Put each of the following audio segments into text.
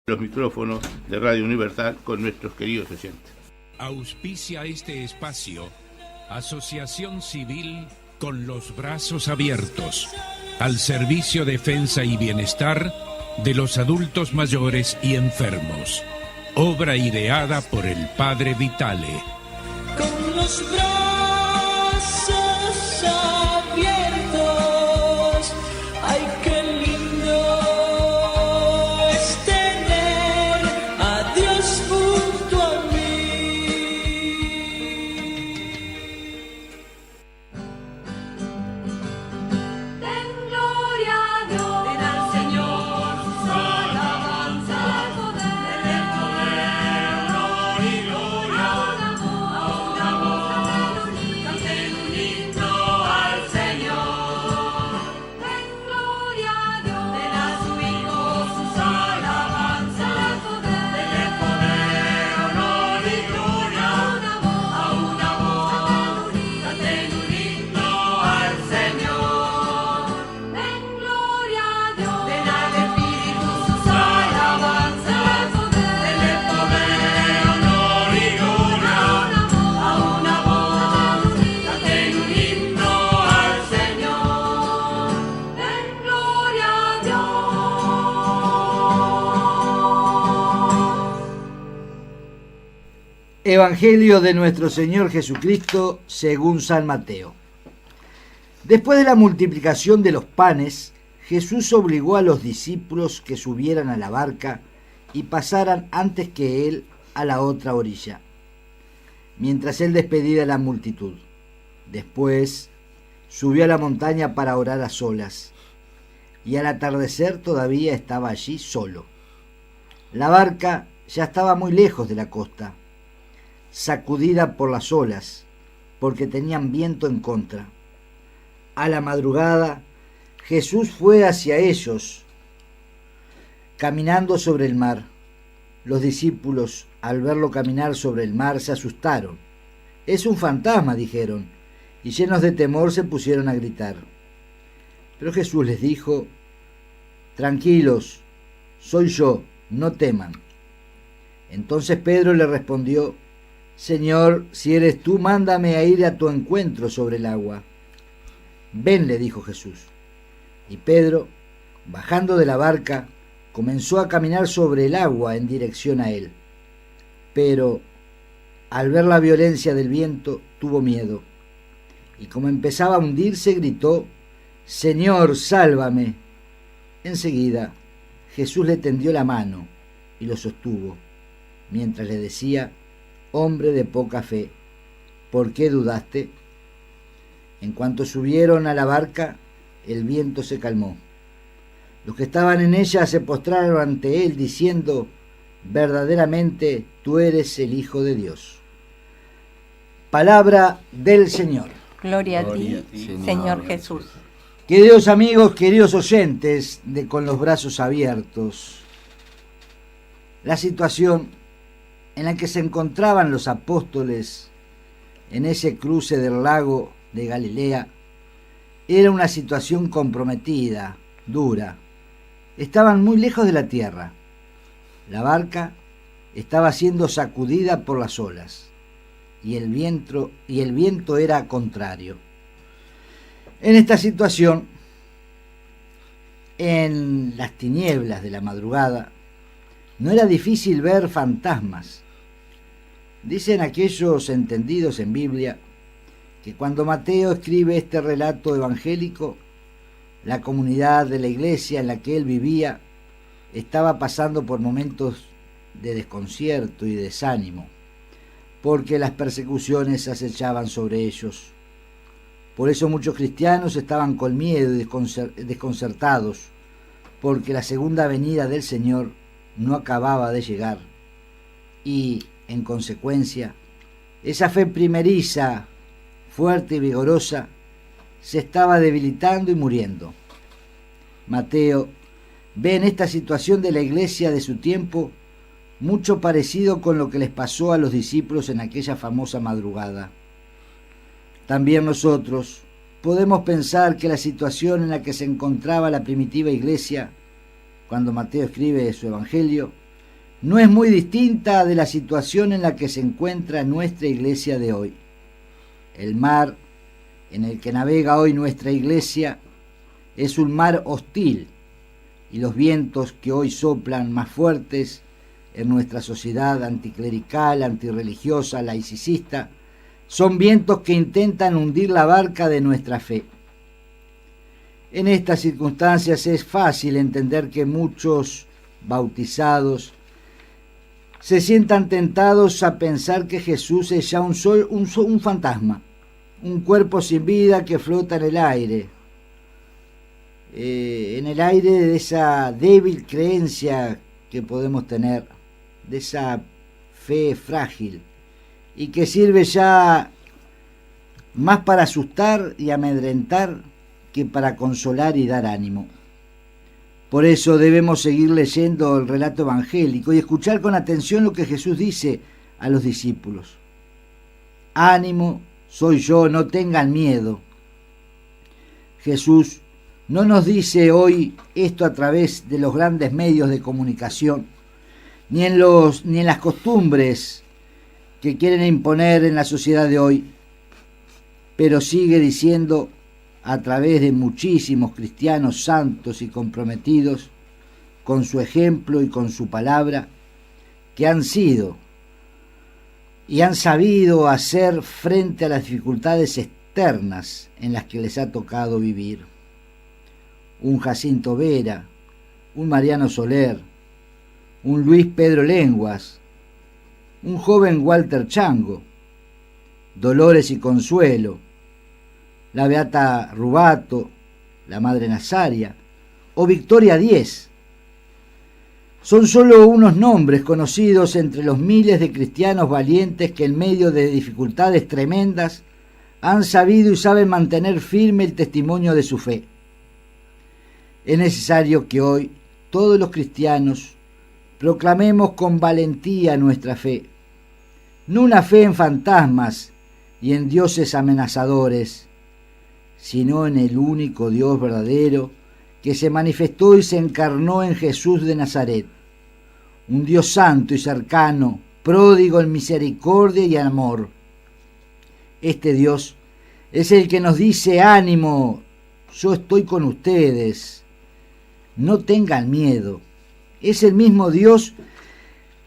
Los micrófonos de Radio Universal con nuestros queridos oyentes. Auspicia este espacio Asociación Civil con los brazos abiertos, al servicio, defensa y bienestar de los adultos mayores y enfermos. Obra ideada por el Padre Vitale. Con los brazos abiertos, ay, qué lindo es tener a Dios junto a mí. Den gloria a Dios, den al Señor sus alabanzas, denle poder, honor y gloria, a una voz, canten un himno al Señor. Den gloria a Dios, den a su Hijo sus alabanzas, denle poder, honor y gloria, a una voz, canten un himno al Señor. Den gloria a Dios, den al Espíritu sus alabanzas, denle poder, honor y gloria, a una voz, canten un himno al Señor. Den gloria a Dios. Evangelio de nuestro Señor Jesucristo según San Mateo. Después de la multiplicación de los panes, Jesús obligó a los discípulos que subieran a la barca y pasaran antes que él a la otra orilla, mientras él despedía a la multitud. Después subió a la montaña para orar a solas, y al atardecer todavía estaba allí solo. La barca ya estaba muy lejos de la costa, sacudida por las olas, porque tenían viento en contra. A la madrugada, Jesús fue hacia ellos, caminando sobre el mar. Los discípulos, al verlo caminar sobre el mar, se asustaron. «Es un fantasma», dijeron, y llenos de temor se pusieron a gritar. Pero Jesús les dijo: «Tranquilos, soy yo, no teman». Entonces Pedro le respondió: «Señor, si eres tú, mándame a ir a tu encuentro sobre el agua». «Ven», le dijo Jesús. Y Pedro, bajando de la barca, comenzó a caminar sobre el agua en dirección a él. Pero, al ver la violencia del viento, tuvo miedo, y como empezaba a hundirse, gritó: «Señor, sálvame». Enseguida, Jesús le tendió la mano y lo sostuvo, mientras le decía: «Hombre de poca fe, ¿por qué dudaste?». En cuanto subieron a la barca, el viento se calmó. Los que estaban en ella se postraron ante él, diciendo: «Verdaderamente tú eres el Hijo de Dios». Palabra del Señor. Gloria a ti, Señor Jesús. Queridos amigos, queridos oyentes de Con los Brazos Abiertos, la situación en la que se encontraban los apóstoles en ese cruce del lago de Galilea era una situación comprometida, dura. Estaban muy lejos de la tierra. La barca estaba siendo sacudida por las olas y el viento era contrario. En esta situación, en las tinieblas de la madrugada, no era difícil ver fantasmas. Dicen aquellos entendidos en Biblia que cuando Mateo escribe este relato evangélico, la comunidad de la iglesia en la que él vivía estaba pasando por momentos de desconcierto y desánimo, porque las persecuciones acechaban sobre ellos. Por eso muchos cristianos estaban con miedo y desconcertados, porque la segunda venida del Señor no acababa de llegar, y, en consecuencia, esa fe primeriza, fuerte y vigorosa, se estaba debilitando y muriendo. Mateo ve en esta situación de la iglesia de su tiempo mucho parecido con lo que les pasó a los discípulos en aquella famosa madrugada. También nosotros podemos pensar que la situación en la que se encontraba la primitiva iglesia, cuando Mateo escribe su evangelio, no es muy distinta de la situación en la que se encuentra nuestra iglesia de hoy. El mar en el que navega hoy nuestra iglesia es un mar hostil, y los vientos que hoy soplan más fuertes en nuestra sociedad anticlerical, antirreligiosa, laicista, son vientos que intentan hundir la barca de nuestra fe. En estas circunstancias es fácil entender que muchos bautizados se sientan tentados a pensar que Jesús es ya un fantasma, un cuerpo sin vida que flota en el aire de esa débil creencia que podemos tener, de esa fe frágil, y que sirve ya más para asustar y amedrentar que para consolar y dar ánimo. Por eso debemos seguir leyendo el relato evangélico y escuchar con atención lo que Jesús dice a los discípulos. Ánimo, soy yo, no tengan miedo. Jesús no nos dice hoy esto a través de los grandes medios de comunicación, ni en las costumbres que quieren imponer en la sociedad de hoy, pero sigue diciendo a través de muchísimos cristianos santos y comprometidos con su ejemplo y con su palabra, que han sido y han sabido hacer frente a las dificultades externas en las que les ha tocado vivir. Un Jacinto Vera, un Mariano Soler, un Luis Pedro Lenguas, un joven Walter Chango, Dolores y Consuelo, la Beata Rubato, la Madre Nazaria o Victoria Diez. Son solo unos nombres conocidos entre los miles de cristianos valientes que en medio de dificultades tremendas han sabido y saben mantener firme el testimonio de su fe. Es necesario que hoy todos los cristianos proclamemos con valentía nuestra fe, no una fe en fantasmas y en dioses amenazadores, sino en el único Dios verdadero que se manifestó y se encarnó en Jesús de Nazaret, un Dios santo y cercano, pródigo en misericordia y amor. Este Dios es el que nos dice: ánimo, yo estoy con ustedes, no tengan miedo. Es el mismo Dios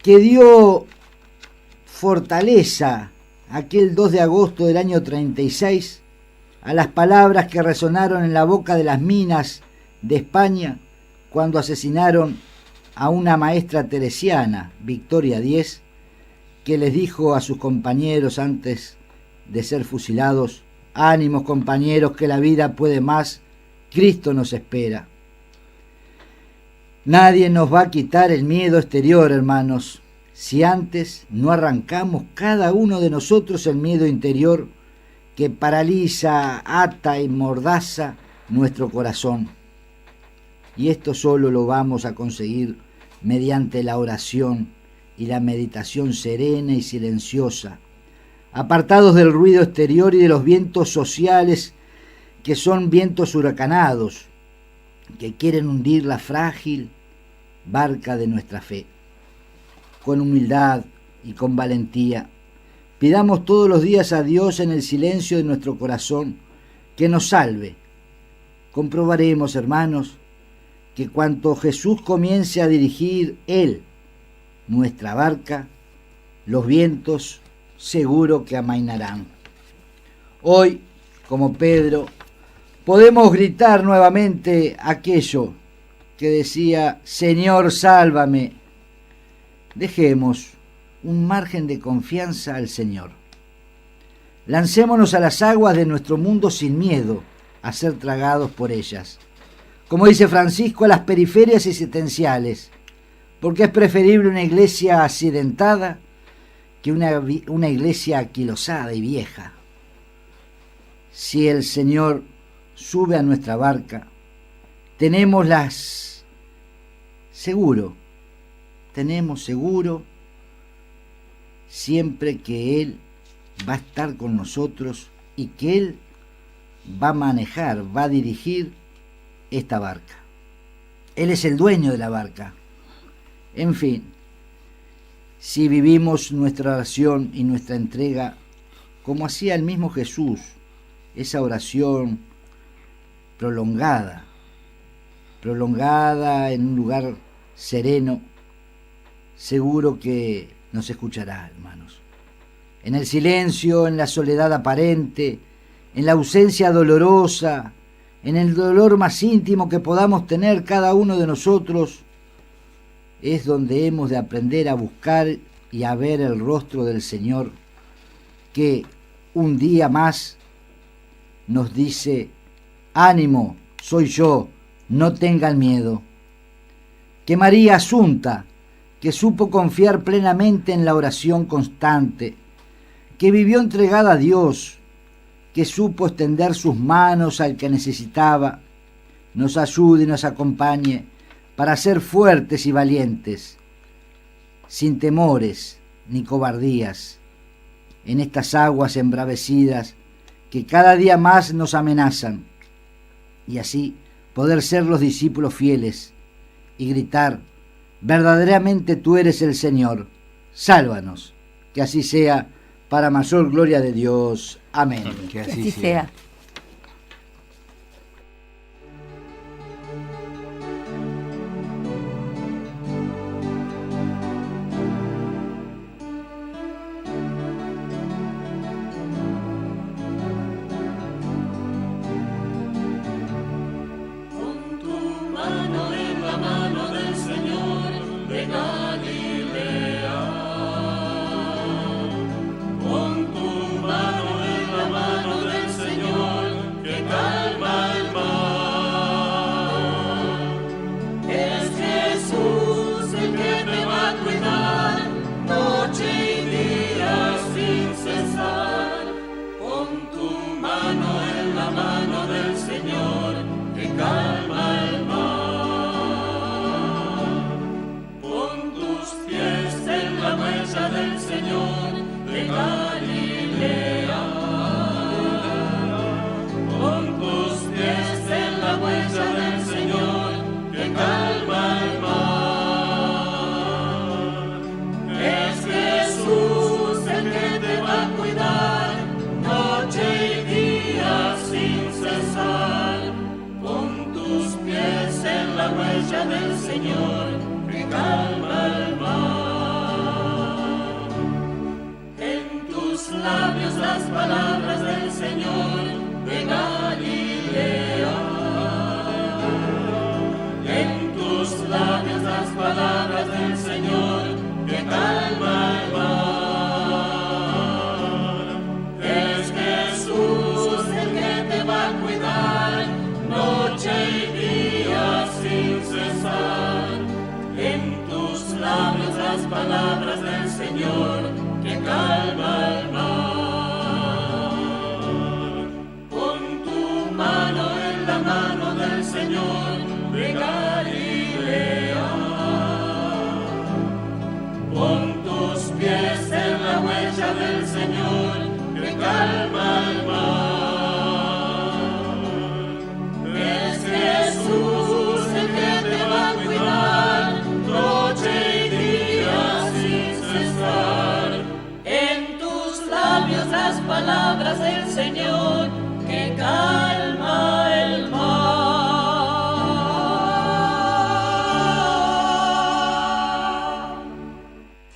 que dio fortaleza aquel 2 de agosto del año 36 a las palabras que resonaron en la boca de las minas de España cuando asesinaron a una maestra teresiana, Victoria Diez, que les dijo a sus compañeros antes de ser fusilados: ánimos compañeros, que la vida puede más, Cristo nos espera. Nadie nos va a quitar el miedo exterior, hermanos, si antes no arrancamos cada uno de nosotros el miedo interior que paraliza, ata y mordaza nuestro corazón. Y esto solo lo vamos a conseguir mediante la oración y la meditación serena y silenciosa, apartados del ruido exterior y de los vientos sociales que son vientos huracanados, que quieren hundir la frágil barca de nuestra fe. Con humildad y con valentía, pidamos todos los días a Dios en el silencio de nuestro corazón que nos salve. Comprobaremos, hermanos, que cuanto Jesús comience a dirigir Él nuestra barca, los vientos seguro que amainarán. Hoy, como Pedro, podemos gritar nuevamente aquello que decía: Señor, sálvame. Dejemos un margen de confianza al Señor. Lancémonos a las aguas de nuestro mundo sin miedo a ser tragados por ellas. Como dice Francisco, a las periferias existenciales, porque es preferible una iglesia accidentada que una iglesia aquilosada y vieja. Si el Señor sube a nuestra barca, tenemos seguro siempre que Él va a estar con nosotros y que Él va a manejar, va a dirigir esta barca. Él es el dueño de la barca. En fin, si vivimos nuestra oración y nuestra entrega como hacía el mismo Jesús, esa oración prolongada en un lugar sereno, seguro que nos escuchará, hermanos. En el silencio, en la soledad aparente, en la ausencia dolorosa, en el dolor más íntimo que podamos tener cada uno de nosotros, es donde hemos de aprender a buscar y a ver el rostro del Señor, que un día más nos dice: ánimo, soy yo, no tengan miedo. Que María Asunta, que supo confiar plenamente en la oración constante, que vivió entregada a Dios, que supo extender sus manos al que necesitaba, nos ayude y nos acompañe para ser fuertes y valientes, sin temores ni cobardías, en estas aguas embravecidas que cada día más nos amenazan, y así poder ser los discípulos fieles y gritar: verdaderamente tú eres el Señor, sálvanos. Que así sea, para mayor gloria de Dios. Amén. Que así sea.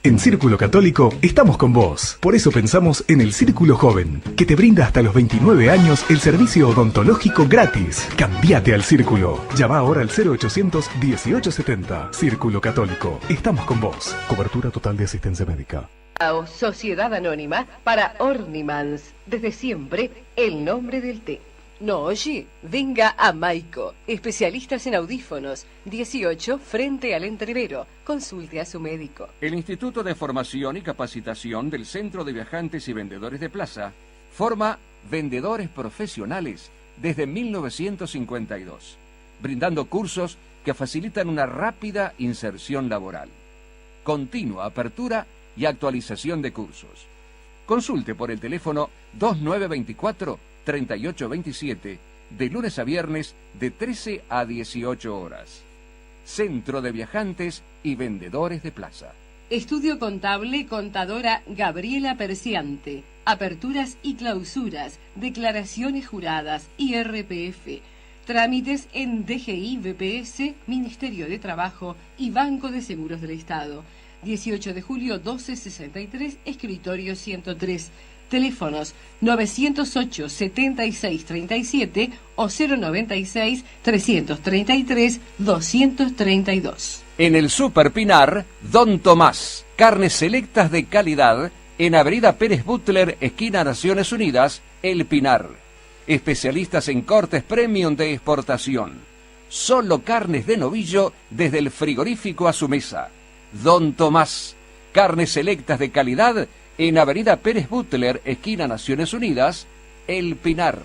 En Círculo Católico estamos con vos. Por eso pensamos en el Círculo Joven, que te brinda hasta los 29 años el servicio odontológico gratis. Cambiate al Círculo. Llama ahora al 0800 1870. Círculo Católico. Estamos con vos. Cobertura total de asistencia médica. Sociedad Anónima para Ornimans. Desde siempre, el nombre del té. ¿No oye? Venga a Maico, especialistas en audífonos, 18 frente al Entrevero. Consulte a su médico. El Instituto de Formación y Capacitación del Centro de Viajantes y Vendedores de Plaza forma vendedores profesionales desde 1952, brindando cursos que facilitan una rápida inserción laboral. Continua apertura y actualización de cursos. Consulte por el teléfono 2924-3827, de lunes a viernes de 13 a 18 horas. Centro de Viajantes y Vendedores de Plaza. Estudio contable, contadora Gabriela Perciante. Aperturas y clausuras, declaraciones juradas, IRPF. Trámites en DGI, BPS, Ministerio de Trabajo y Banco de Seguros del Estado. 18 de julio 1263, escritorio 103. Teléfonos 908 7637 o 096 333 232. En el Super Pinar, Don Tomás, carnes selectas de calidad, en Avenida Pérez Butler, esquina Naciones Unidas, El Pinar. Especialistas en cortes premium de exportación. Solo carnes de novillo desde el frigorífico a su mesa. Don Tomás, carnes selectas de calidad, en Avenida Pérez Butler, esquina Naciones Unidas, El Pinar.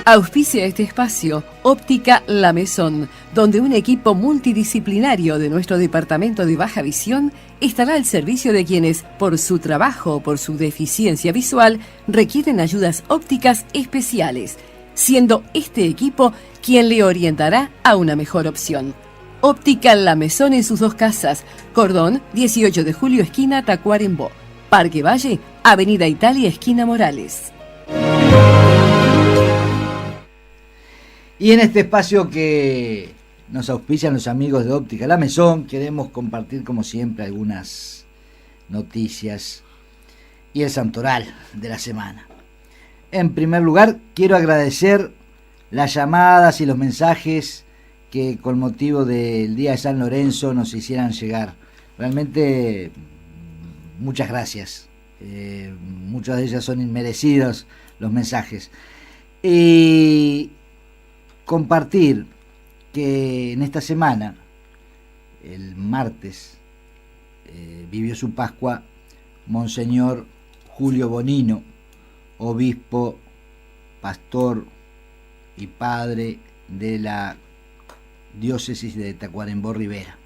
Auspicia este espacio Óptica La Maison, donde un equipo multidisciplinario de nuestro departamento de baja visión estará al servicio de quienes, por su trabajo o por su deficiencia visual, requieren ayudas ópticas especiales, siendo este equipo quien le orientará a una mejor opción. Óptica La Maison en sus dos casas, Cordón, 18 de julio, esquina Tacuarembó, Parque Valle, Avenida Italia, esquina Morales. Y en este espacio que nos auspician los amigos de Óptica La Maison, queremos compartir como siempre algunas noticias y el santoral de la semana. En primer lugar, quiero agradecer las llamadas y los mensajes que con motivo del Día de San Lorenzo nos hicieran llegar. Realmente muchas gracias. Muchas de ellas son inmerecidos los mensajes. Y compartir que en esta semana, el martes, vivió su Pascua Monseñor Julio Bonino, obispo, pastor y padre de la diócesis de Tacuarembó Rivera.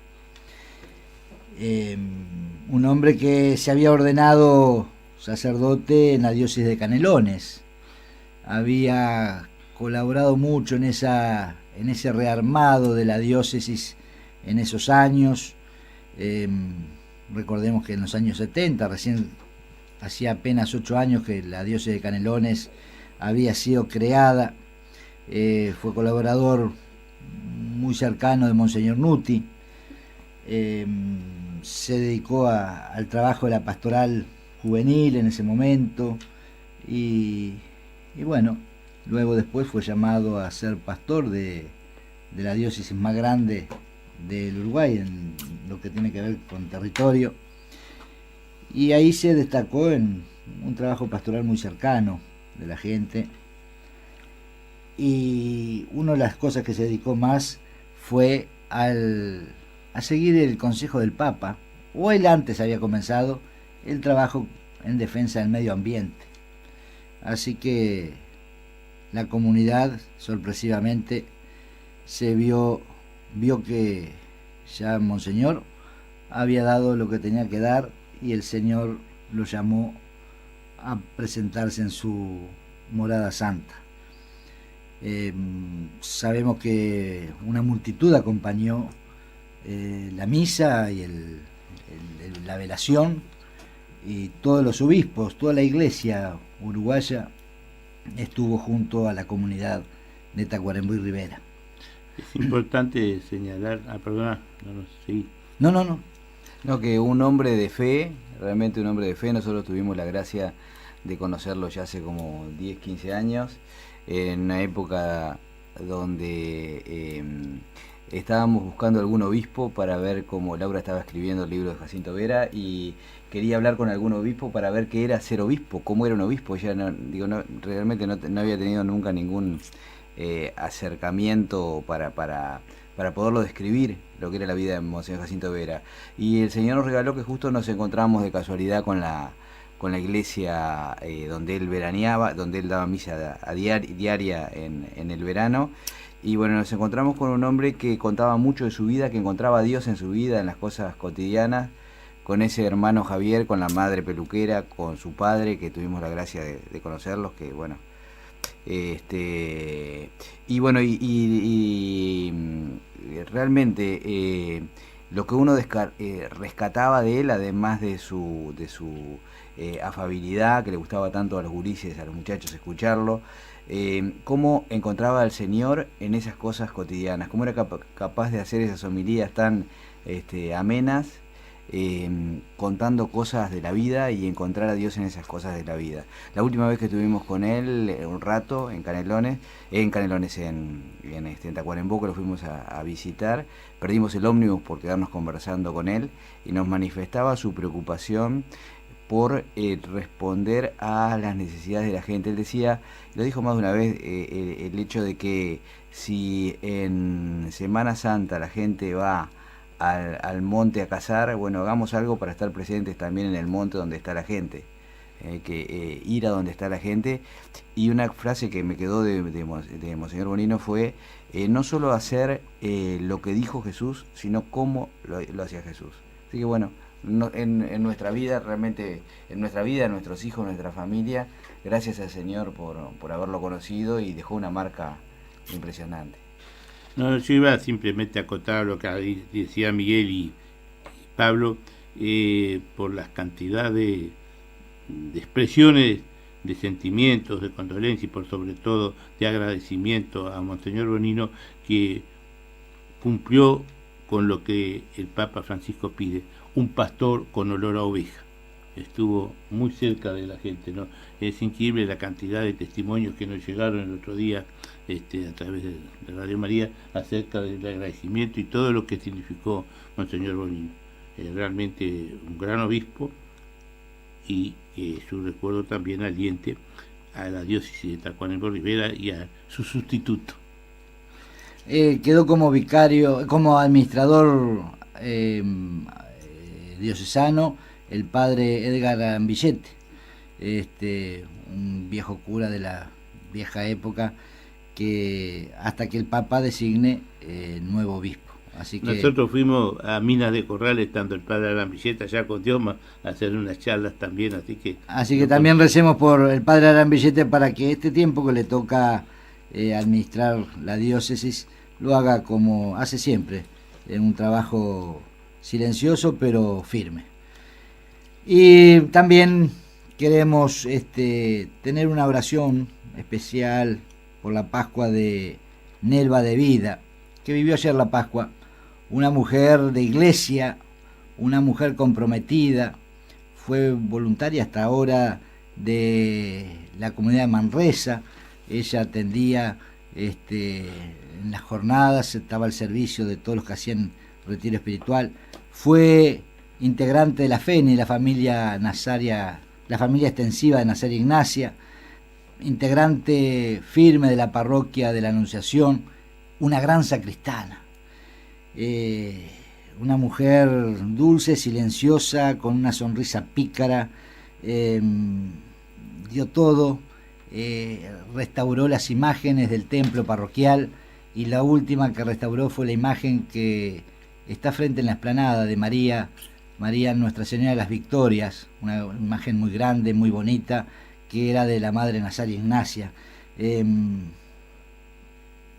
Un hombre que se había ordenado sacerdote en la diócesis de Canelones. Había colaborado mucho en ese rearmado de la diócesis en esos años. Recordemos que en los años 70, recién hacía apenas 8 años que la diócesis de Canelones había sido creada. Fue colaborador muy cercano de Monseñor Nuti. Se dedicó al trabajo de la pastoral juvenil en ese momento y bueno, luego después fue llamado a ser pastor de la diócesis más grande del Uruguay en lo que tiene que ver con territorio, y ahí se destacó en un trabajo pastoral muy cercano de la gente. Y una de las cosas que se dedicó más fue a seguir el consejo del Papa, o él antes había comenzado el trabajo en defensa del medio ambiente. Así que la comunidad sorpresivamente se vio que ya Monseñor había dado lo que tenía que dar y el Señor lo llamó a presentarse en su morada santa. Sabemos que una multitud acompañó la misa y la velación, y todos los obispos, toda la iglesia uruguaya estuvo junto a la comunidad de Tacuarembó y Rivera. Es importante señalar, sí. No, que un hombre de fe, realmente un hombre de fe. Nosotros tuvimos la gracia de conocerlo ya hace como 10, 15 años, en una época donde estábamos buscando algún obispo para ver cómo Laura estaba escribiendo el libro de Jacinto Vera, y quería hablar con algún obispo para ver qué era ser obispo, cómo era un obispo. Ella realmente no había tenido nunca ningún acercamiento para poderlo describir, lo que era la vida de Monseñor Jacinto Vera. Y el Señor nos regaló que justo nos encontramos de casualidad con la iglesia donde él veraneaba, donde él daba misa diaria en el verano. Y bueno, nos encontramos con un hombre que contaba mucho de su vida, que encontraba a Dios en su vida, en las cosas cotidianas, con ese hermano Javier, con la madre peluquera, con su padre, que tuvimos la gracia de conocerlos, que bueno, y bueno, y realmente lo que uno rescataba de él, además de su afabilidad, que le gustaba tanto a los gurises, a los muchachos escucharlo, cómo encontraba al Señor en esas cosas cotidianas, cómo era capaz de hacer esas homilías tan amenas, contando cosas de la vida y encontrar a Dios en esas cosas de la vida. La última vez que estuvimos con él, un rato, en Tacuarembó, que lo fuimos a visitar, perdimos el ómnibus por quedarnos conversando con él y nos manifestaba su preocupación por responder a las necesidades de la gente. Él decía, lo dijo más de una vez, el hecho de que si en Semana Santa la gente va al monte a cazar, bueno, hagamos algo para estar presentes también en el monte donde está la gente, ir a donde está la gente. Y una frase que me quedó de Monseñor Bonino fue, no solo hacer lo que dijo Jesús, sino cómo lo hacía Jesús. Así que bueno, en nuestra vida, realmente, en nuestros hijos, en nuestra familia, gracias al Señor por haberlo conocido, y dejó una marca impresionante. No, yo iba simplemente a acotar lo que decía Miguel y Pablo, por las cantidades de expresiones de sentimientos, de condolencia y por sobre todo de agradecimiento a Monseñor Bonino, que cumplió con lo que el Papa Francisco pide, un pastor con olor a oveja. Estuvo muy cerca de la gente, ¿no? Es increíble la cantidad de testimonios que nos llegaron el otro día a través de Radio María acerca del agradecimiento y todo lo que significó Monseñor Bonino. Realmente un gran obispo, y su recuerdo también aliente a la diócesis de Tacuarembó Rivera y a su sustituto. Quedó como vicario, como administrador diocesano, el padre Edgar Ambillete, un viejo cura de la vieja época, que hasta que el Papa designe nuevo obispo. Así que nosotros fuimos a Minas de Corral, estando el padre Arambilleta allá con Dioma, a hacer unas charlas también, así que también recemos por el padre Arambillete para que este tiempo que le toca administrar la diócesis lo haga como hace siempre, en un trabajo silencioso pero firme. Y también queremos tener una oración especial por la Pascua de Nelva de Vida, que vivió ayer la Pascua, una mujer de iglesia, una mujer comprometida, fue voluntaria hasta ahora de la comunidad de Manresa. Ella atendía en las jornadas, estaba al servicio de todos los que hacían retiro espiritual, fue integrante de la FENI, la familia nazaria, la familia extensiva de Nazaria Ignacia, integrante firme de la parroquia de la Anunciación, una gran sacristana, una mujer dulce, silenciosa, con una sonrisa pícara, dio todo, restauró las imágenes del templo parroquial, y la última que restauró fue la imagen que está frente en la explanada de María Nuestra Señora de las Victorias, una imagen muy grande, muy bonita, que era de la Madre Nazaria Ignacia.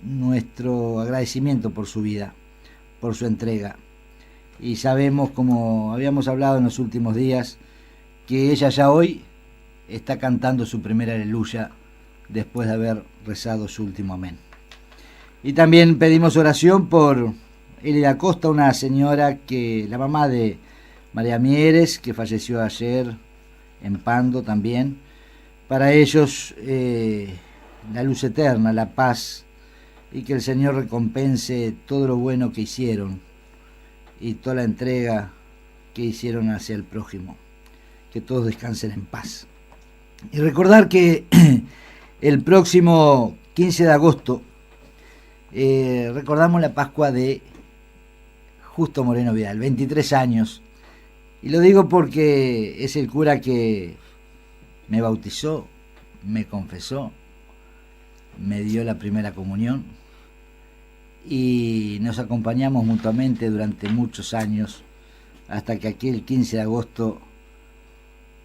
Nuestro agradecimiento por su vida, por su entrega. Y sabemos, como habíamos hablado en los últimos días, que ella ya hoy está cantando su primera aleluya después de haber rezado su último amén. Y también pedimos oración por Elida Costa, una señora la mamá de María Mieres, que falleció ayer en Pando también. Para ellos la luz eterna, la paz, y que el Señor recompense todo lo bueno que hicieron y toda la entrega que hicieron hacia el prójimo. Que todos descansen en paz. Y recordar que el próximo 15 de agosto recordamos la Pascua de Justo Moreno Vidal, 23 años. Y lo digo porque es el cura que me bautizó, me confesó, me dio la primera comunión, y nos acompañamos mutuamente durante muchos años, hasta que aquel 15 de agosto,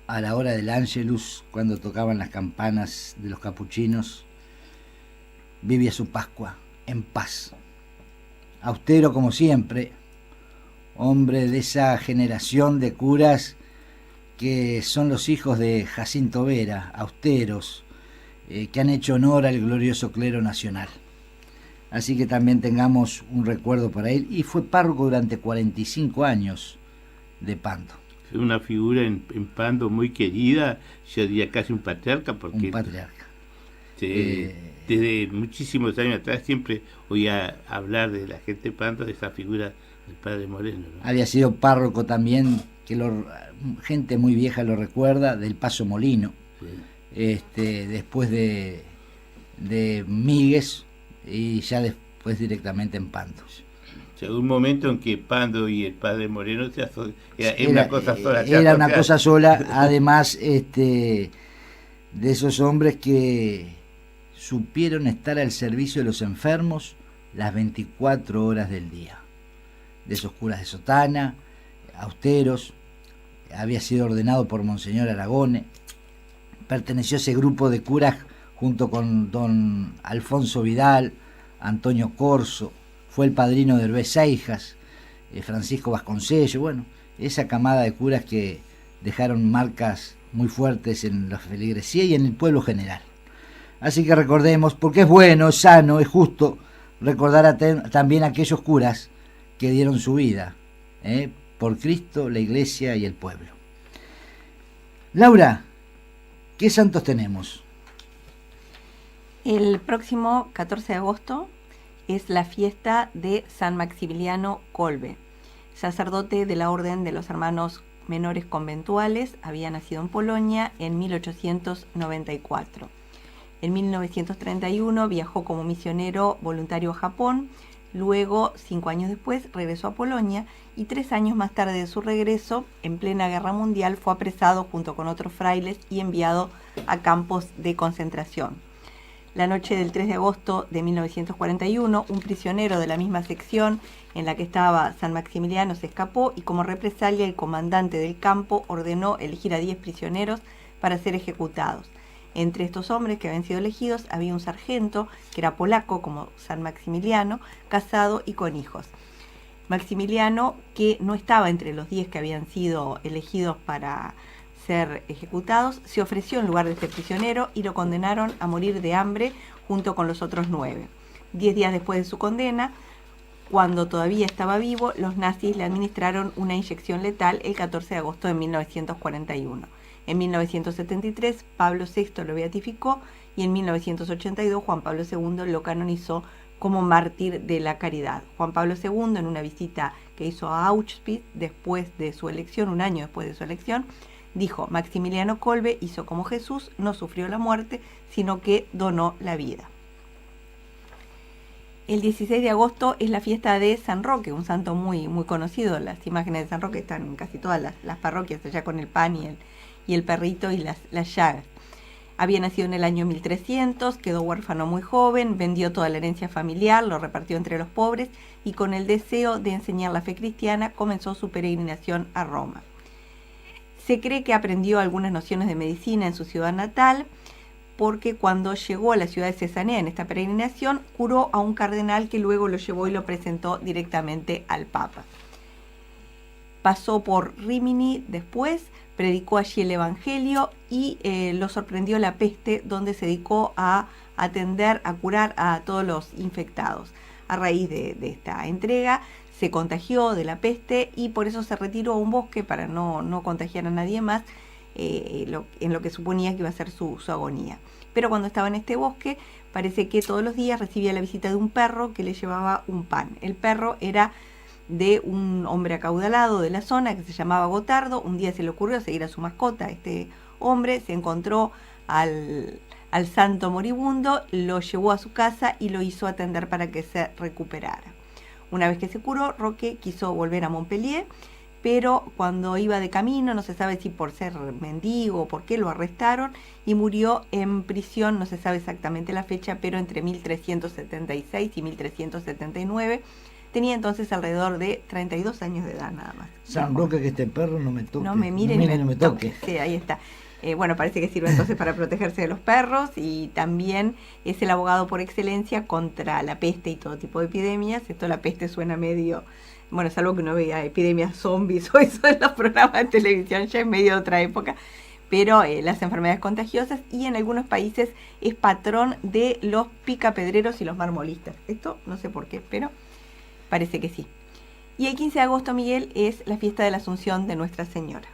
a la hora del Ángelus, cuando tocaban las campanas de los capuchinos, vivía su Pascua en paz, austero como siempre, hombre de esa generación de curas que son los hijos de Jacinto Vera, austeros, que han hecho honor al glorioso clero nacional. Así que también tengamos un recuerdo para él, y fue párroco durante 45 años de Pando. Una figura en Pando muy querida, yo diría casi un patriarca, porque un patriarca. Desde muchísimos años atrás siempre oía hablar de la gente de Pando, de esa figura del padre Moreno, ¿no? Había sido párroco también, que gente muy vieja lo recuerda, del Paso Molino, sí. Después de Míguez, y ya después directamente en Pando. O sea, un momento en que Pando y el padre Moreno era una cosa sola. Era una cosa sola, además de esos hombres que supieron estar al servicio de los enfermos las 24 horas del día. De esos curas de sotana, austeros, había sido ordenado por Monseñor Aragone, perteneció a ese grupo de curas junto con don Alfonso Vidal, Antonio Corso, fue el padrino de Hervé Seijas, Francisco Vasconcello, bueno, esa camada de curas que dejaron marcas muy fuertes en la feligresía y en el pueblo general. Así que recordemos, porque es bueno, es sano, es justo recordar también a aquellos curas que dieron su vida por Cristo, la Iglesia y el pueblo. Laura, ¿qué santos tenemos? El próximo 14 de agosto es la fiesta de San Maximiliano Kolbe, sacerdote de la Orden de los Hermanos Menores Conventuales. Había nacido en Polonia en 1894. En 1931 viajó como misionero voluntario a Japón. Luego, 5 años después, regresó a Polonia, y 3 años más tarde de su regreso, en plena Guerra Mundial, fue apresado junto con otros frailes y enviado a campos de concentración. La noche del 3 de agosto de 1941, un prisionero de la misma sección en la que estaba San Maximiliano se escapó, y como represalia el comandante del campo ordenó elegir a 10 prisioneros para ser ejecutados. Entre estos hombres que habían sido elegidos había un sargento que era polaco como San Maximiliano, casado y con hijos. Maximiliano, que no estaba entre los 10 que habían sido elegidos para ser ejecutados, se ofreció en lugar de este prisionero y lo condenaron a morir de hambre junto con los otros 9. 10 días después de su condena, cuando todavía estaba vivo, los nazis le administraron una inyección letal el 14 de agosto de 1941. En 1973, Pablo VI lo beatificó, y en 1982 Juan Pablo II lo canonizó como mártir de la caridad. Juan Pablo II, en una visita que hizo a Auschwitz después de su elección, un año después de su elección, dijo: Maximiliano Kolbe hizo como Jesús, no sufrió la muerte, sino que donó la vida. El 16 de agosto es la fiesta de San Roque, un santo muy, muy conocido. Las imágenes de San Roque están en casi todas las parroquias, allá con el pan y el perrito y las llagas. Había nacido en el año 1300, quedó huérfano muy joven, vendió toda la herencia familiar, lo repartió entre los pobres, y con el deseo de enseñar la fe cristiana comenzó su peregrinación a Roma. Se cree que aprendió algunas nociones de medicina en su ciudad natal, porque cuando llegó a la ciudad de Cesarea en esta peregrinación, curó a un cardenal que luego lo llevó y lo presentó directamente al Papa. Pasó por Rímini después, predicó allí el Evangelio y lo sorprendió la peste, donde se dedicó a atender, a curar a todos los infectados. A raíz de esta entrega se contagió de la peste y por eso se retiró a un bosque para no contagiar a nadie más, en lo que suponía que iba a ser su agonía. Pero cuando estaba en este bosque, parece que todos los días recibía la visita de un perro que le llevaba un pan. El perro era de un hombre acaudalado de la zona que se llamaba Gotardo. Un día se le ocurrió seguir a su mascota. Este hombre se encontró al santo moribundo, lo llevó a su casa y lo hizo atender para que se recuperara. Una vez que se curó, Roque quiso volver a Montpellier, pero cuando iba de camino, no se sabe si por ser mendigo o por qué, lo arrestaron y murió en prisión. No se sabe exactamente la fecha, pero entre 1376 y 1379. Tenía entonces alrededor de 32 años de edad nada más. San Roque, que este perro no me toque. No me mire ni me toque. Sí, ahí está. Bueno, parece que sirve entonces para protegerse de los perros, y también es el abogado por excelencia contra la peste y todo tipo de epidemias. Esto, la peste, suena medio bueno, salvo que uno vea epidemias zombies o eso en los programas de televisión, ya es medio de otra época, pero las enfermedades contagiosas, y en algunos países es patrón de los picapedreros y los marmolistas. Esto no sé por qué, pero parece que sí. Y el 15 de agosto, Miguel, es la fiesta de la Asunción de Nuestra Señora.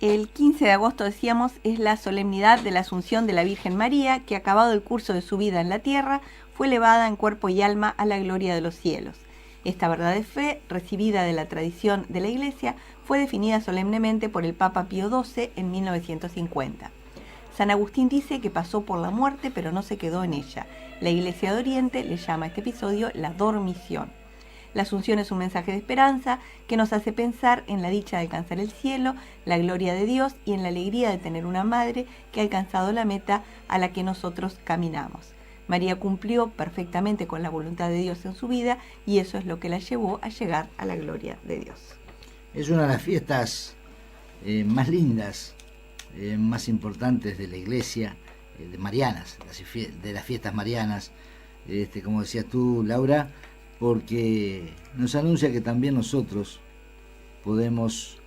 El 15 de agosto, decíamos, es la solemnidad de la Asunción de la Virgen María, que acabado el curso de su vida en la tierra, fue elevada en cuerpo y alma a la gloria de los cielos. Esta verdad de fe, recibida de la tradición de la Iglesia, fue definida solemnemente por el Papa Pío XII en 1950. San Agustín dice que pasó por la muerte, pero no se quedó en ella. La Iglesia de Oriente le llama a este episodio la dormición. La Asunción es un mensaje de esperanza que nos hace pensar en la dicha de alcanzar el cielo, la gloria de Dios y en la alegría de tener una madre que ha alcanzado la meta a la que nosotros caminamos. María cumplió perfectamente con la voluntad de Dios en su vida y eso es lo que la llevó a llegar a la gloria de Dios. Es una de las fiestas más lindas, más importantes de la Iglesia, de marianas, de las fiestas marianas, como decías tú, Laura, porque nos anuncia que también nosotros podemos,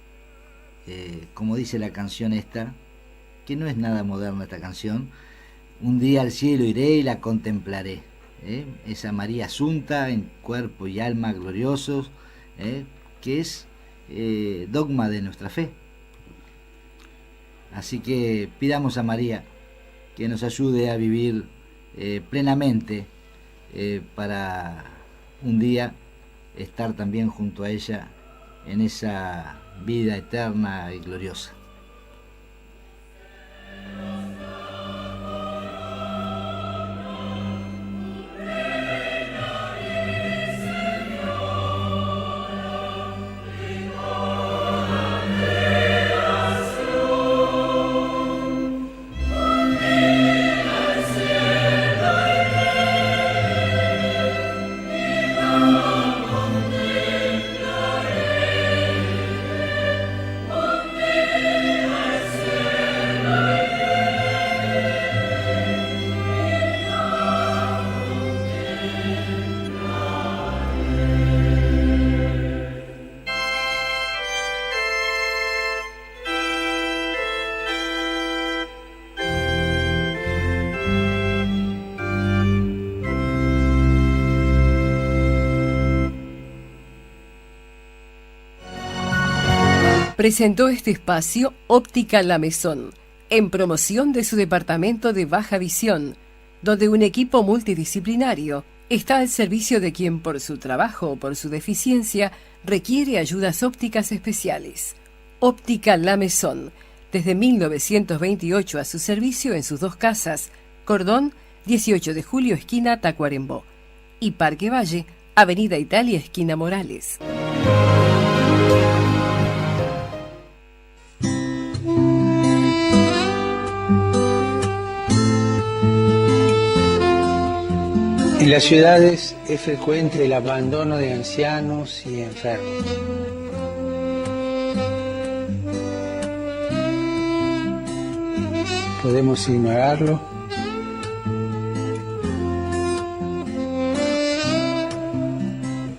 como dice la canción esta, que no es nada moderna esta canción, un día al cielo iré y la contemplaré, esa María Asunta en cuerpo y alma gloriosos, que es dogma de nuestra fe. Así que pidamos a María que nos ayude a vivir plenamente para un día estar también junto a ella en esa vida eterna y gloriosa. Presentó este espacio Óptica La Maison, en promoción de su departamento de baja visión, donde un equipo multidisciplinario está al servicio de quien por su trabajo o por su deficiencia requiere ayudas ópticas especiales. Óptica La Maison, desde 1928 a su servicio en sus dos casas, Cordón, 18 de julio, esquina Tacuarembó, y Parque Valle, Avenida Italia, esquina Morales. En las ciudades es frecuente el abandono de ancianos y enfermos. ¿Podemos ignorarlo?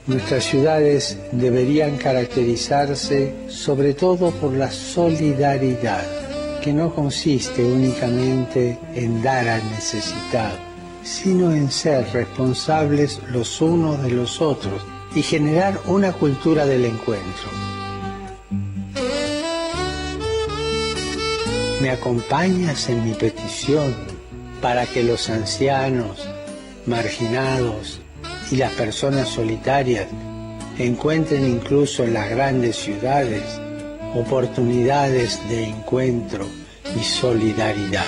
Nuestras ciudades deberían caracterizarse sobre todo por la solidaridad, que no consiste únicamente en dar al necesitado, sino en ser responsables los unos de los otros y generar una cultura del encuentro. ¿Me acompañas en mi petición para que los ancianos, marginados y las personas solitarias encuentren incluso en las grandes ciudades oportunidades de encuentro y solidaridad?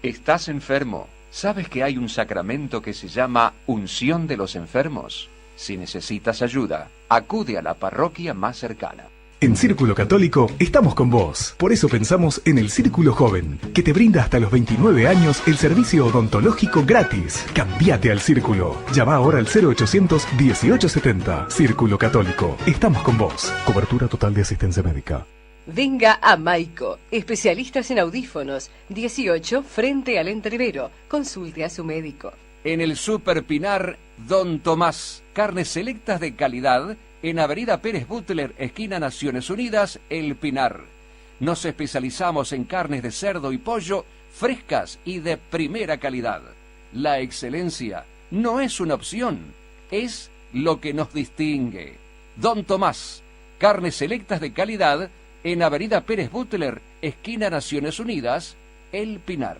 ¿Estás enfermo? ¿Sabes que hay un sacramento que se llama unción de los enfermos? Si necesitas ayuda, acude a la parroquia más cercana. En Círculo Católico estamos con vos. Por eso pensamos en el Círculo Joven, que te brinda hasta los 29 años el servicio odontológico gratis. Cambiate al Círculo. Llama ahora al 0800 1870. Círculo Católico. Estamos con vos. Cobertura total de asistencia médica. Venga a Maico, especialistas en audífonos, 18 frente al entrevero. Consulte a su médico. En el Super Pinar, Don Tomás, carnes selectas de calidad, en Avenida Pérez Butler, esquina Naciones Unidas, El Pinar. Nos especializamos en carnes de cerdo y pollo frescas y de primera calidad. La excelencia no es una opción, es lo que nos distingue. Don Tomás, carnes selectas de calidad, en Avenida Pérez Butler, esquina Naciones Unidas, El Pinar.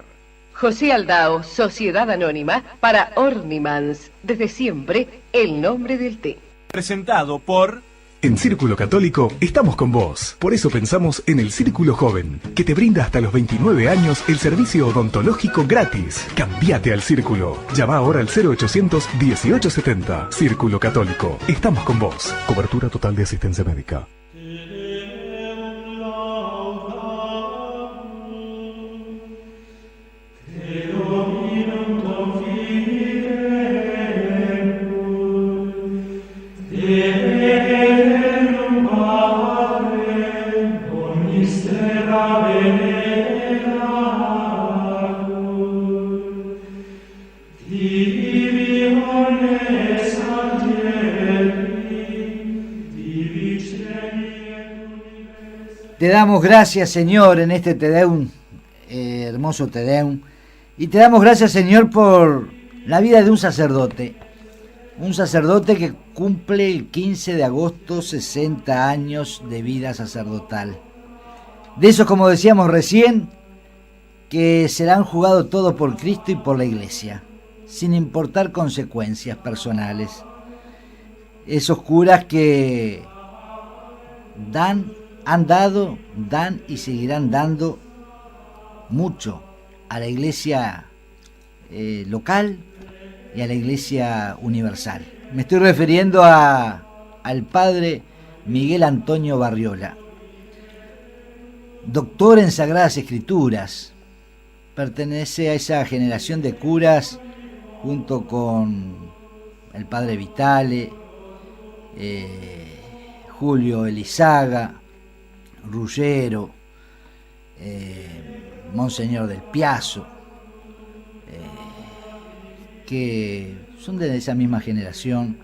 José Aldao, Sociedad Anónima para Ornimans. Desde siempre, el nombre del té. Presentado por... En Círculo Católico estamos con vos. Por eso pensamos en el Círculo Joven, que te brinda hasta los 29 años el servicio odontológico gratis. Cambiate al Círculo. Llama ahora al 0800 1870. Círculo Católico. Estamos con vos. Cobertura total de asistencia médica. Te damos gracias, Señor, en este Te Deum, hermoso Te Deum. Y te damos gracias, Señor, por la vida de un sacerdote. Un sacerdote que cumple el 15 de agosto 60 años de vida sacerdotal. De esos, como decíamos recién, que se la han jugado todo por Cristo y por la Iglesia, sin importar consecuencias personales. Esos curas que han dado, dan y seguirán dando mucho a la Iglesia local y a la Iglesia universal. Me estoy refiriendo al padre Miguel Antonio Barriola, doctor en Sagradas Escrituras. Pertenece a esa generación de curas junto con el padre Vitale, Julio Elizaga, Ruggiero, Monseñor del Piazzo, que son de esa misma generación,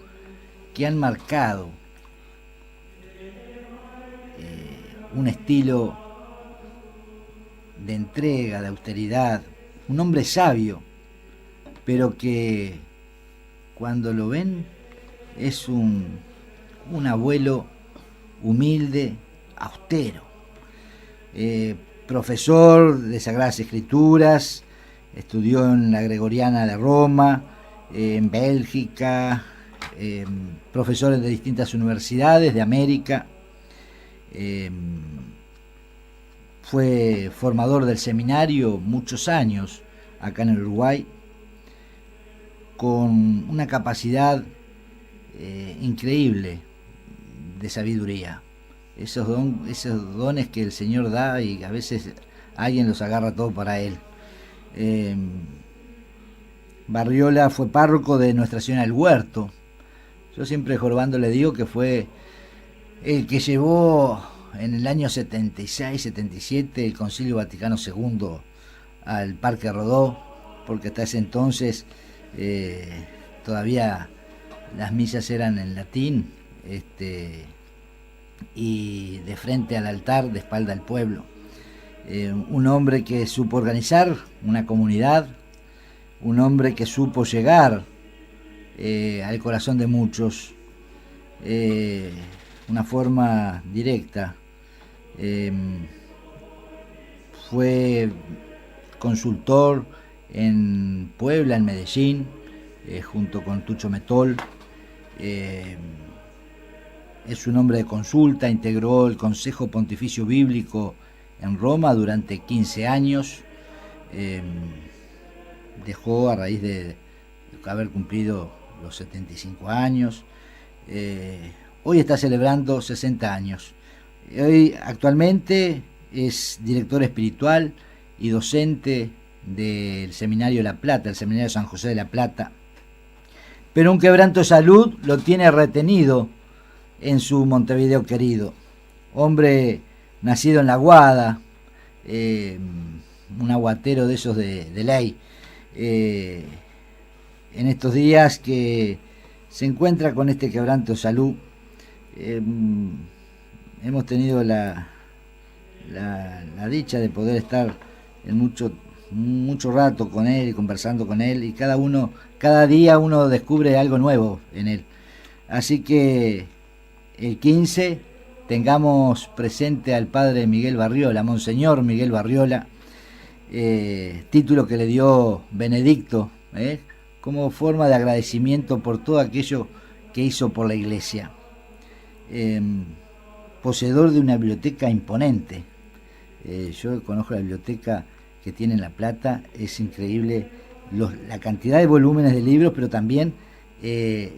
que han marcado un estilo de entrega, de austeridad, un hombre sabio, pero que cuando lo ven es un abuelo humilde, austero, profesor de Sagradas Escrituras, estudió en la Gregoriana de Roma, en Bélgica, profesor de distintas universidades de América, fue formador del seminario muchos años acá en el Uruguay, con una capacidad increíble de sabiduría. Esos dones que el Señor da y a veces alguien los agarra todo para él. Barriola fue párroco de Nuestra Señora del Huerto. Yo siempre jorobando le digo que fue el que llevó en el año 76-77 el Concilio Vaticano II al Parque Rodó, porque hasta ese entonces todavía las misas eran en latín, y de frente al altar, de espalda al pueblo. Un hombre que supo organizar una comunidad, un hombre que supo llegar al corazón de muchos, una forma directa. Fue consultor en Puebla, en Medellín, junto con Tucho Metol. Es un hombre de consulta, integró el Consejo Pontificio Bíblico en Roma durante 15 años, Dejó a raíz de haber cumplido los 75 años. Hoy está celebrando 60 años. Hoy actualmente es director espiritual y docente del Seminario La Plata, el Seminario San José de La Plata. Pero un quebranto de salud lo tiene retenido en su Montevideo querido. Hombre nacido en La Guada, un aguatero de esos de ley. En estos días que se encuentra con este quebranto de salud, hemos tenido la dicha de poder estar en mucho rato con él, conversando con él, y cada día uno descubre algo nuevo en él. Así que el 15 tengamos presente al padre Miguel Barriola, Monseñor Miguel Barriola, título que le dio Benedicto, como forma de agradecimiento por todo aquello que hizo por la iglesia. Poseedor de una biblioteca imponente. Yo conozco la biblioteca que tiene en La Plata, es increíble la cantidad de volúmenes de libros, pero también el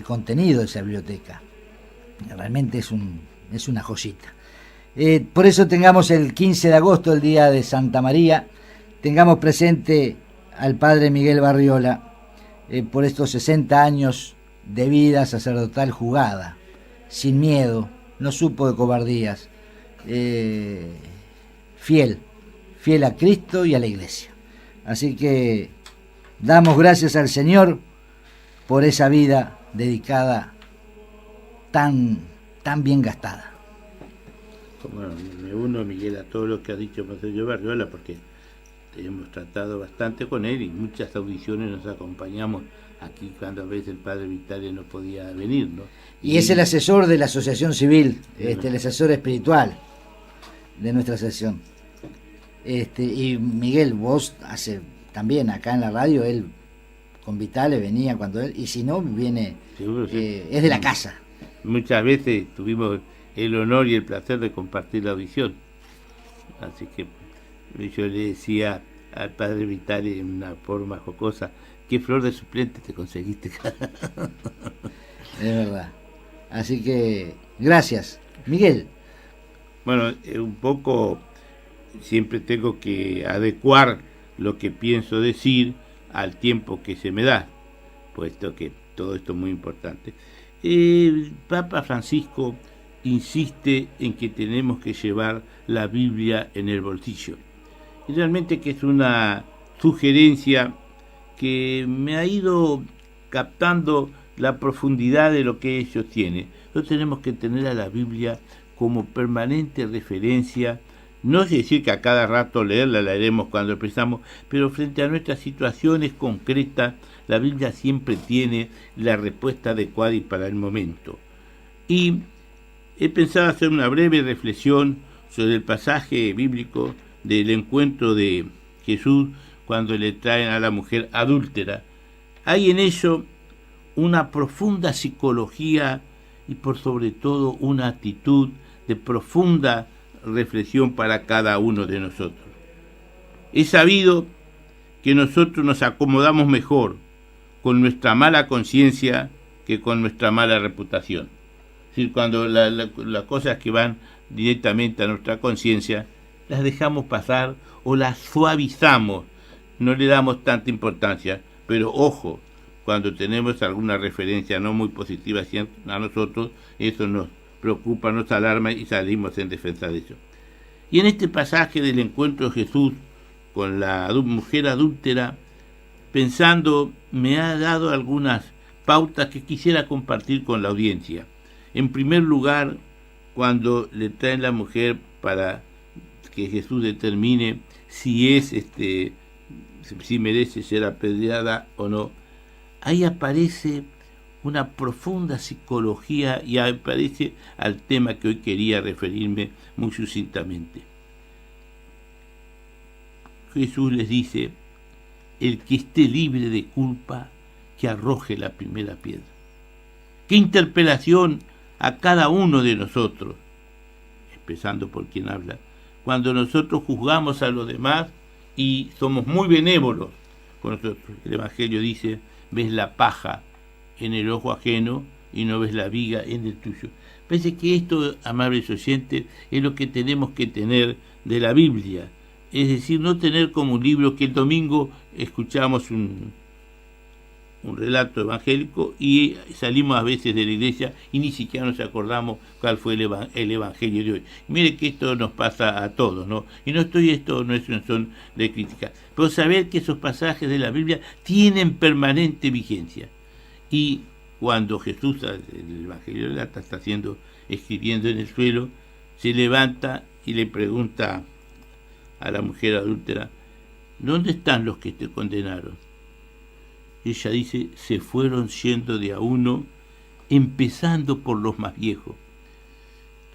contenido de esa biblioteca. Realmente es una joyita. Por eso tengamos el 15 de agosto, el día de Santa María, tengamos presente al padre Miguel Barriola por estos 60 años de vida sacerdotal jugada, sin miedo, no supo de cobardías, fiel a Cristo y a la Iglesia. Así que damos gracias al Señor por esa vida dedicada tan bien gastada. Bueno, me uno, Miguel, a todo lo que ha dicho Monseñor Barriola, porque hemos tratado bastante con él y muchas audiciones nos acompañamos aquí cuando a veces el padre Vitale no podía venir, ¿no? Y es el asesor de la asociación civil, el asesor espiritual de nuestra asociación. Y Miguel, vos también acá en la radio, él con Vitale venía cuando él, y si no, viene, seguro, sí. Es de la casa. Muchas veces tuvimos el honor y el placer de compartir la audición. Así que yo le decía al padre Vitale en una forma jocosa, qué flor de suplente te conseguiste. Es verdad. Así que, gracias. Miguel. Bueno, un poco siempre tengo que adecuar lo que pienso decir al tiempo que se me da, puesto que todo esto es muy importante. El Papa Francisco insiste en que tenemos que llevar la Biblia en el bolsillo. Y realmente que es una sugerencia que me ha ido captando la profundidad de lo que ellos tienen. Nosotros tenemos que tener a la Biblia como permanente referencia. No es decir que a cada rato leerla, la leeremos cuando empezamos, pero frente a nuestras situaciones concretas, la Biblia siempre tiene la respuesta adecuada y para el momento. Y he pensado hacer una breve reflexión sobre el pasaje bíblico del encuentro de Jesús cuando le traen a la mujer adúltera. Hay en ello una profunda psicología y por sobre todo una actitud de profunda reflexión para cada uno de nosotros. Es sabido que nosotros nos acomodamos mejor con nuestra mala conciencia que con nuestra mala reputación. Es decir, cuando las cosas que van directamente a nuestra conciencia las dejamos pasar o las suavizamos, no le damos tanta importancia, pero ojo, cuando tenemos alguna referencia no muy positiva a nosotros, eso nos preocupa, nos alarma y salimos en defensa de eso. Y en este pasaje del encuentro de Jesús con la mujer adúltera, pensando, me ha dado algunas pautas que quisiera compartir con la audiencia. En primer lugar, cuando le traen la mujer para que Jesús determine si si merece ser apedreada o no, ahí aparece una profunda psicología y aparece al tema que hoy quería referirme muy sucintamente. Jesús les dice, el que esté libre de culpa, que arroje la primera piedra. ¡Qué interpelación a cada uno de nosotros! Empezando por quien habla. Cuando nosotros juzgamos a los demás y somos muy benévolos con nosotros. El Evangelio dice, ves la paja en el ojo ajeno y no ves la viga en el tuyo. Parece que esto, amables oyentes, es lo que tenemos que tener de la Biblia. Es decir, no tener como un libro que el domingo escuchamos un relato evangélico y salimos a veces de la iglesia y ni siquiera nos acordamos cuál fue el evangelio de hoy. Mire que esto nos pasa a todos, ¿no? Y esto no es un son de crítica, pero saber que esos pasajes de la Biblia tienen permanente vigencia. Y cuando Jesús, el evangelio de Lata, está escribiendo en el suelo, se levanta y le pregunta a la mujer adúltera, ¿dónde están los que te condenaron? Ella dice, se fueron yendo de a uno, empezando por los más viejos.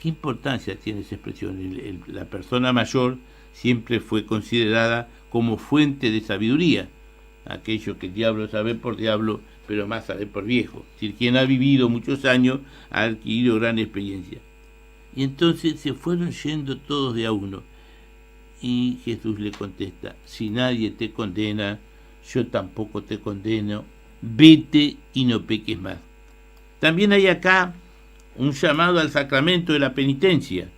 ¿Qué importancia tiene esa expresión? La persona mayor siempre fue considerada como fuente de sabiduría. Aquello que el diablo sabe por diablo, pero más sabe por viejo. Es decir, quien ha vivido muchos años ha adquirido gran experiencia. Y entonces se fueron yendo todos de a uno. Y Jesús le contesta, si nadie te condena, yo tampoco te condeno, vete y no peques más. También hay acá un llamado al sacramento de la penitencia.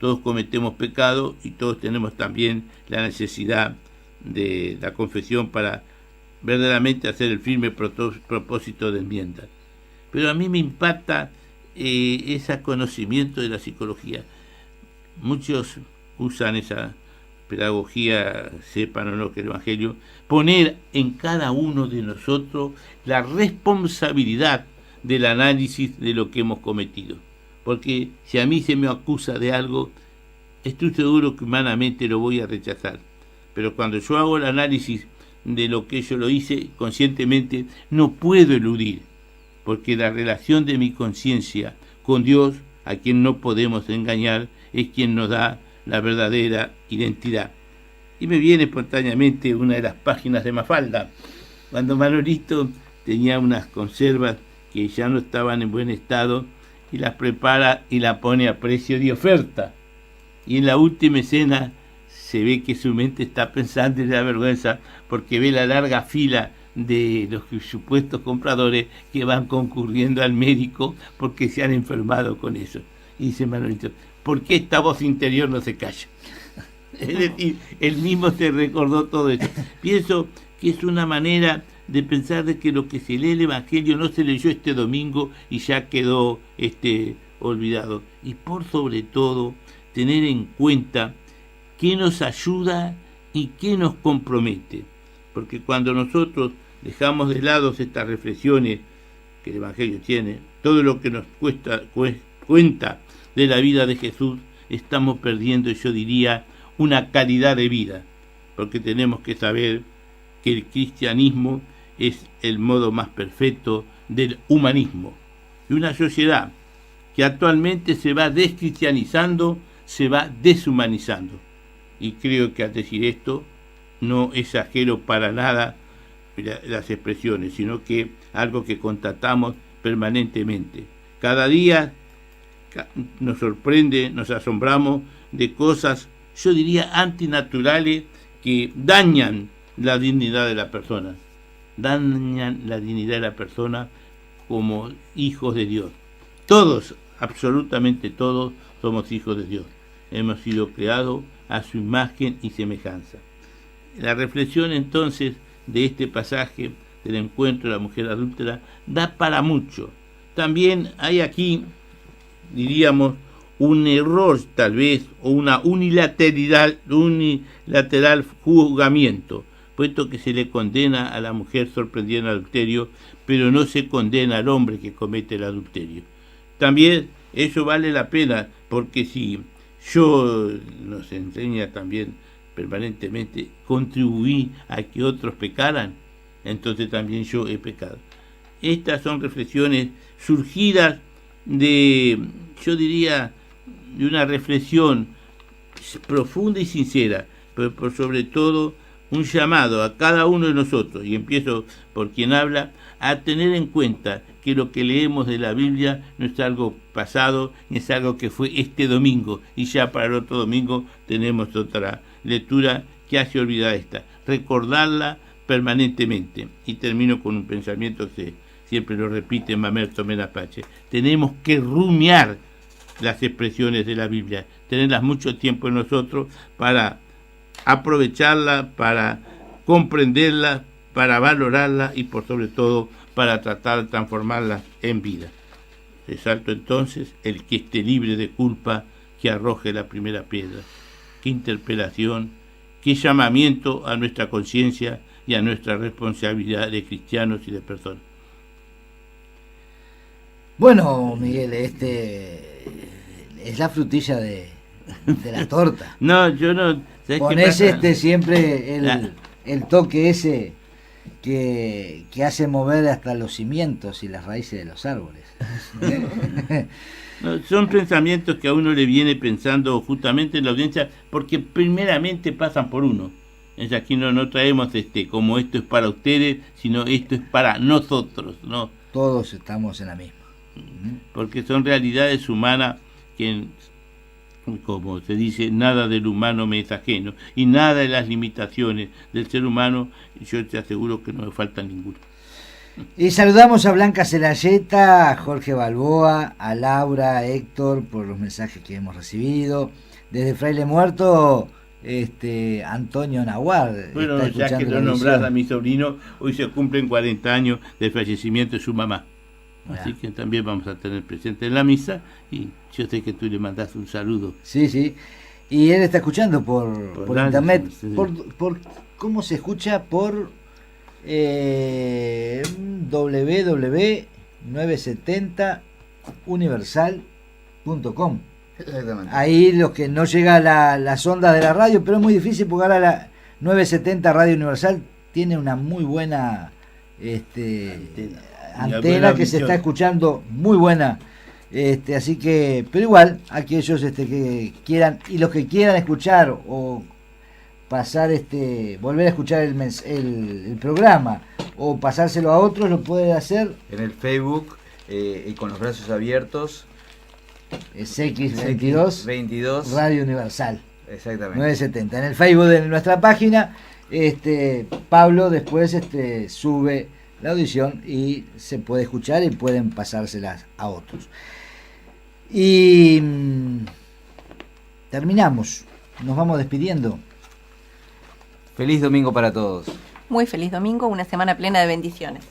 Todos cometemos pecado y todos tenemos también la necesidad de la confesión para verdaderamente hacer el firme propósito de enmienda. Pero a mí me impacta ese conocimiento de la psicología. Muchos usan esa pedagogía, sepan o no que el Evangelio, poner en cada uno de nosotros la responsabilidad del análisis de lo que hemos cometido. Porque si a mí se me acusa de algo, estoy seguro que humanamente lo voy a rechazar. Pero cuando yo hago el análisis de lo que yo lo hice conscientemente, no puedo eludir, porque la relación de mi conciencia con Dios, a quien no podemos engañar, es quien nos da la verdadera identidad. Y me viene espontáneamente una de las páginas de Mafalda, cuando Manolito tenía unas conservas que ya no estaban en buen estado y las prepara y la pone a precio de oferta. Y en la última escena se ve que su mente está pensando y le da vergüenza porque ve la larga fila de los supuestos compradores que van concurriendo al médico porque se han enfermado con eso. Y dice Manolito, ¿por qué esta voz interior no se calla? Es decir, él mismo se recordó todo eso. Pienso que es una manera de pensar de que lo que se lee el Evangelio no se leyó este domingo y ya quedó olvidado. Y por sobre todo, tener en cuenta qué nos ayuda y qué nos compromete. Porque cuando nosotros dejamos de lado estas reflexiones que el Evangelio tiene, todo lo que nos cuenta de la vida de Jesús, estamos perdiendo, yo diría, una calidad de vida, porque tenemos que saber que el cristianismo es el modo más perfecto del humanismo. Y una sociedad que actualmente se va descristianizando, se va deshumanizando. Y creo que al decir esto, no exagero para nada las expresiones, sino que algo que constatamos permanentemente. Cada día nos sorprende, nos asombramos de cosas, yo diría, antinaturales que dañan la dignidad de la persona. Dañan la dignidad de la persona como hijos de Dios. Todos, absolutamente todos, somos hijos de Dios. Hemos sido creados a su imagen y semejanza. La reflexión entonces de este pasaje del encuentro de la mujer adúltera da para mucho. También hay aquí, diríamos, un error tal vez, o una unilateral juzgamiento, puesto que se le condena a la mujer sorprendida en adulterio, pero no se condena al hombre que comete el adulterio. También eso vale la pena, porque si yo, nos enseña también permanentemente, contribuí a que otros pecaran, entonces también yo he pecado. Estas son reflexiones surgidas de, yo diría, de una reflexión profunda y sincera, pero por sobre todo un llamado a cada uno de nosotros, y empiezo por quien habla, a tener en cuenta que lo que leemos de la Biblia no es algo pasado, ni es algo que fue este domingo, y ya para el otro domingo tenemos otra lectura que hace olvidar esta, recordarla permanentemente. Y termino con un pensamiento que siempre lo repite Mamerto Menapache: tenemos que rumiar las expresiones de la Biblia, tenerlas mucho tiempo en nosotros para aprovecharla, para comprenderla, para valorarla y por sobre todo para tratar de transformarla en vida. Resalto entonces: el que esté libre de culpa, que arroje la primera piedra. Qué interpelación, qué llamamiento a nuestra conciencia y a nuestra responsabilidad de cristianos y de personas. Bueno, Miguel, es la frutilla de la torta. No, yo no. Ponés siempre el toque ese que hace mover hasta los cimientos y las raíces de los árboles. No, son pensamientos que a uno le viene pensando justamente en la audiencia, porque primeramente pasan por uno. Es aquí no traemos como esto es para ustedes, sino esto es para nosotros, ¿no? Todos estamos en la misma. Porque son realidades humanas que, como se dice, nada del humano me es ajeno, y nada de las limitaciones del ser humano, yo te aseguro que no me falta ninguna. Y saludamos a Blanca Celayeta, a Jorge Balboa, a Laura, a Héctor, por los mensajes que hemos recibido. Desde Fraile Muerto, Antonio Nahuar. Bueno, ya que lo nombrás a mi sobrino, hoy se cumplen 40 años del fallecimiento de su mamá. Así que también vamos a tener presente en la misa, y yo sé que tú le mandás un saludo. Sí, sí. Y él está escuchando por internet. Sí. Por ¿cómo se escucha? Por www.970universal.com. Ahí los que no llega las ondas de la radio, pero es muy difícil porque ahora la 970 Radio Universal tiene una muy buena antena que se está escuchando muy buena, así que, pero igual aquellos que quieran, y los que quieran escuchar o pasar volver a escuchar el programa o pasárselo a otros, lo pueden hacer en el Facebook, con los brazos abiertos, es X22 Radio Universal, exactamente, 970 en el Facebook de nuestra página. Pablo después sube la audición y se puede escuchar y pueden pasárselas a otros. Y terminamos, nos vamos despidiendo. Feliz domingo para todos. Muy feliz domingo, una semana plena de bendiciones.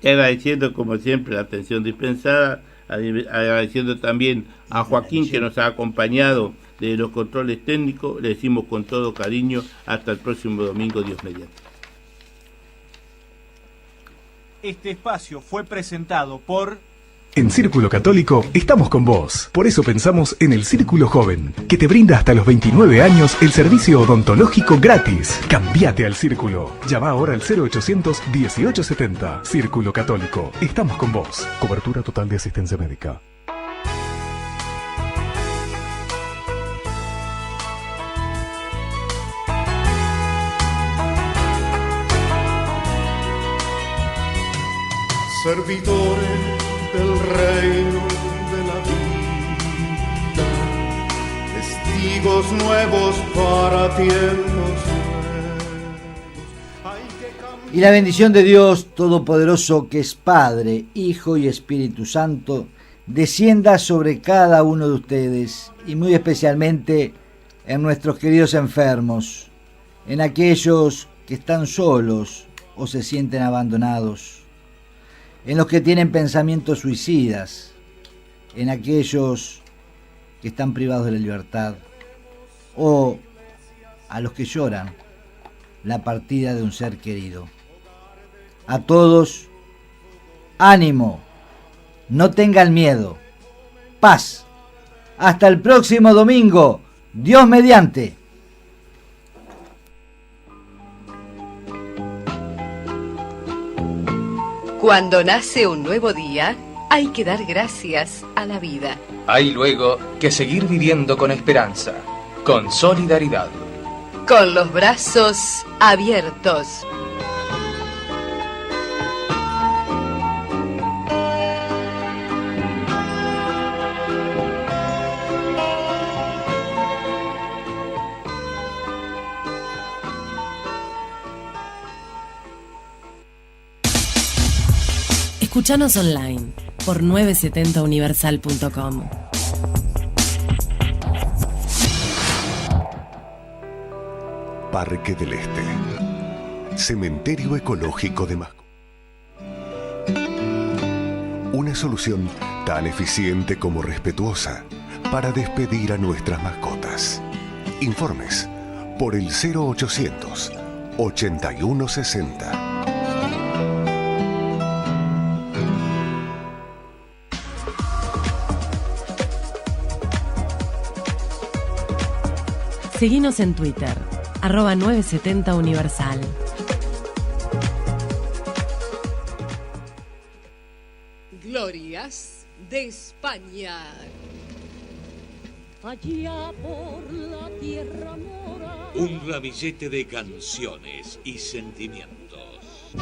Agradeciendo como siempre la atención dispensada, agradeciendo también a Joaquín que nos ha acompañado de los controles técnicos. Le decimos con todo cariño hasta el próximo domingo, Dios mediante. Este espacio fue presentado por... En Círculo Católico estamos con vos. Por eso pensamos en el Círculo Joven, que te brinda hasta los 29 años el servicio odontológico gratis. Cambiate al Círculo. Llama ahora al 0800 1870. Círculo Católico. Estamos con vos. Cobertura total de asistencia médica. Servidores del reino de la vida, testigos nuevos para tiempos nuevos. Y la bendición de Dios Todopoderoso, que es Padre, Hijo y Espíritu Santo, descienda sobre cada uno de ustedes y muy especialmente en nuestros queridos enfermos, en aquellos que están solos o se sienten abandonados, en los que tienen pensamientos suicidas, en aquellos que están privados de la libertad, o a los que lloran la partida de un ser querido. A todos, ánimo, no tengan miedo, paz. Hasta el próximo domingo, Dios mediante. Cuando nace un nuevo día, hay que dar gracias a la vida. Hay luego que seguir viviendo con esperanza, con solidaridad. Con los brazos abiertos. Escuchanos online por 970universal.com. Parque del Este. Cementerio ecológico de mascotas. Una solución tan eficiente como respetuosa para despedir a nuestras mascotas. Informes por el 0800 8160. Seguinos en Twitter, @970universal. Glorias de España. Allá por la tierra mora. Un ramillete de canciones y sentimientos.